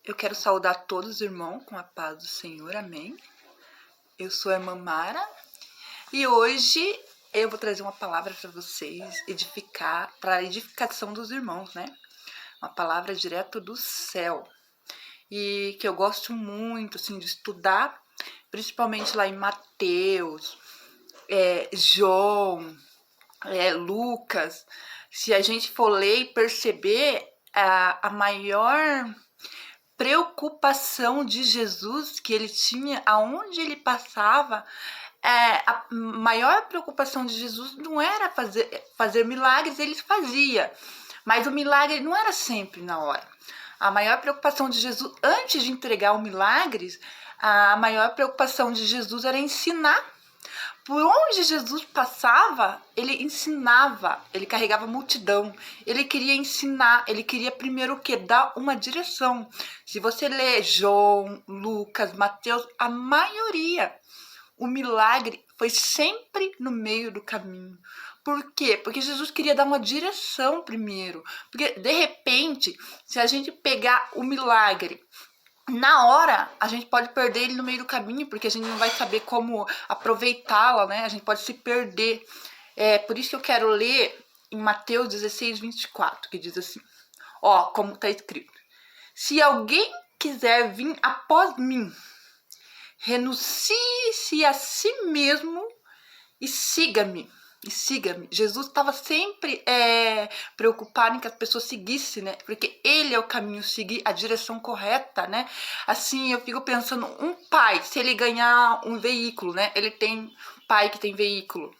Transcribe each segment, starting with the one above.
Eu quero saudar todos os irmãos com a paz do Senhor, amém. Eu sou a irmã Mara e hoje eu vou trazer uma palavra para vocês, para a edificação dos irmãos, né? Uma palavra direto do céu e que eu gosto muito, assim, de estudar, principalmente lá em Mateus, João, Lucas. Se a gente for ler e perceber, a maior preocupação de Jesus que ele tinha aonde ele passava, a maior preocupação de Jesus não era fazer milagres, ele fazia, mas o milagre não era sempre na hora. A maior preocupação de Jesus, antes de entregar o milagre, a maior preocupação de Jesus era ensinar. Por onde Jesus passava, ele ensinava, ele carregava multidão, ele queria ensinar, ele queria primeiro o quê? Dar uma direção. Se você ler João, Lucas, Mateus, a maioria, o milagre foi sempre no meio do caminho. Por quê? Porque Jesus queria dar uma direção primeiro. Porque, de repente, se a gente pegar o milagre na hora, a gente pode perder ele no meio do caminho, porque a gente não vai saber como aproveitá-la, né? A gente pode se perder. Por isso que eu quero ler em Mateus 16, 24, que diz assim, como está escrito. Se alguém quiser vir após mim, renuncie-se a si mesmo e siga-me. Jesus estava sempre preocupado em que as pessoas seguissem, né? Porque ele é o caminho, seguir a direção correta, né? Assim, eu fico pensando, um pai, se ele ganhar um veículo, né? Ele tem pai que tem veículo.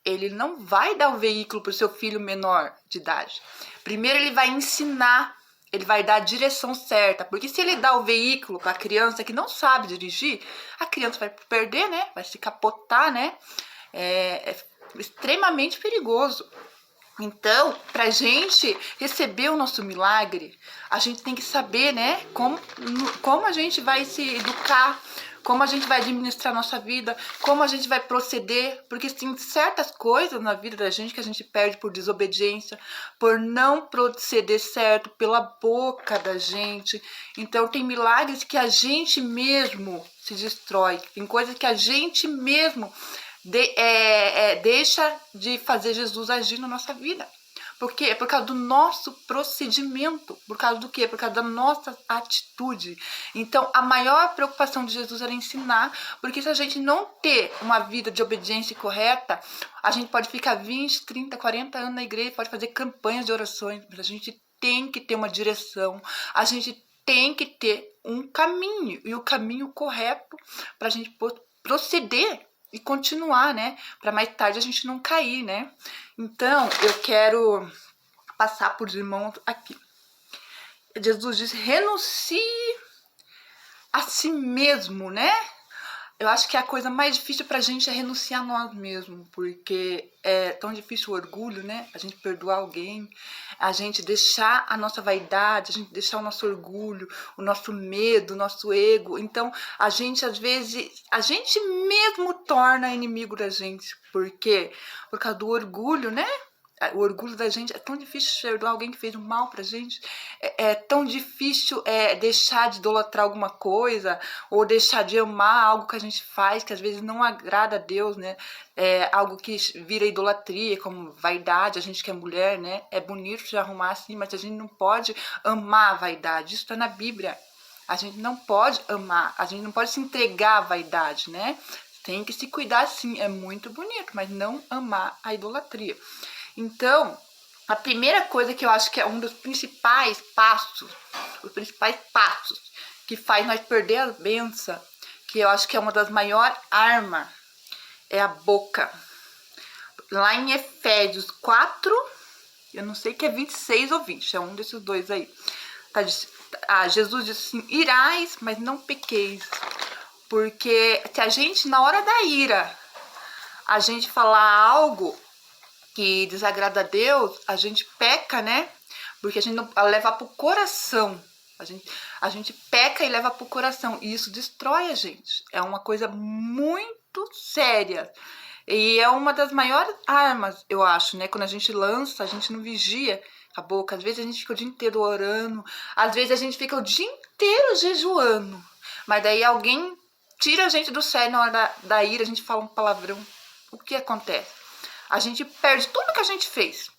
Ele não vai dar o veículo para o seu filho menor de idade. Primeiro ele vai ensinar, ele vai dar a direção certa. Porque se ele dá o veículo para a criança que não sabe dirigir, a criança vai perder, né? Vai se capotar, né? É extremamente perigoso. Então, pra gente receber o nosso milagre, a gente tem que saber, né, como a gente vai se educar, como a gente vai administrar a nossa vida, como a gente vai proceder, porque tem certas coisas na vida da gente que a gente perde por desobediência, por não proceder certo, pela boca da gente. Então, tem milagres que a gente mesmo se destrói, tem coisas que a gente mesmo deixa de fazer Jesus agir na nossa vida. Por quê? Por causa do nosso procedimento. Por causa do quê? Por causa da nossa atitude. Então, a maior preocupação de Jesus era ensinar, porque se a gente não ter uma vida de obediência correta, a gente pode ficar 20, 30, 40 anos na igreja, pode fazer campanhas de orações, mas a gente tem que ter uma direção, a gente tem que ter um caminho, e o caminho correto para a gente proceder e continuar, né? Para mais tarde a gente não cair, né? Então, eu quero passar por irmãos aqui. Jesus diz, renuncie a si mesmo, né? Eu acho que a coisa mais difícil pra gente é renunciar a nós mesmos, porque é tão difícil o orgulho, né? A gente perdoar alguém, a gente deixar a nossa vaidade, a gente deixar o nosso orgulho, o nosso medo, o nosso ego. Então, a gente, às vezes, a gente mesmo torna inimigo da gente. Por quê? Por causa do orgulho, né? O orgulho da gente, é tão difícil perdoar alguém que fez um mal pra gente, é tão difícil deixar de idolatrar alguma coisa, ou deixar de amar algo que a gente faz, que às vezes não agrada a Deus, né? Algo que vira idolatria, como vaidade, a gente que é mulher, né? É bonito se arrumar assim, mas a gente não pode amar a vaidade, isso tá na Bíblia. A gente não pode amar, a gente não pode se entregar à vaidade, né? Tem que se cuidar sim, é muito bonito, mas não amar a idolatria. Então, a primeira coisa que eu acho que é um dos principais passos que faz nós perder a bênção, que eu acho que é uma das maiores armas, é a boca. Lá em Efésios 4, eu não sei que é 26 ou 20, é um desses dois aí. Jesus diz assim, irais, mas não pequeis. Porque se a gente, na hora da ira, a gente falar algo que desagrada a Deus, a gente peca, né? Porque a gente não leva pro coração. A gente peca e leva pro coração. E isso destrói a gente. É uma coisa muito séria. E é uma das maiores armas, eu acho, né? Quando a gente lança, a gente não vigia, a boca. Às vezes a gente fica o dia inteiro orando, às vezes a gente fica o dia inteiro jejuando, mas daí alguém tira a gente do sério na hora da ira, a gente fala um palavrão. O que acontece? A gente perde tudo que a gente fez.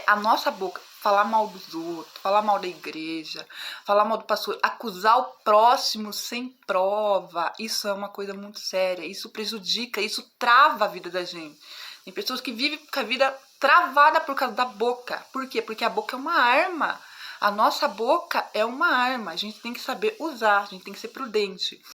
A nossa boca, falar mal dos outros, falar mal da igreja, falar mal do pastor, acusar o próximo sem prova, isso é uma coisa muito séria, isso prejudica, isso trava a vida da gente. Tem pessoas que vivem com a vida travada por causa da boca. Por quê? Porque a boca é uma arma. A nossa boca é uma arma, a gente tem que saber usar, a gente tem que ser prudente.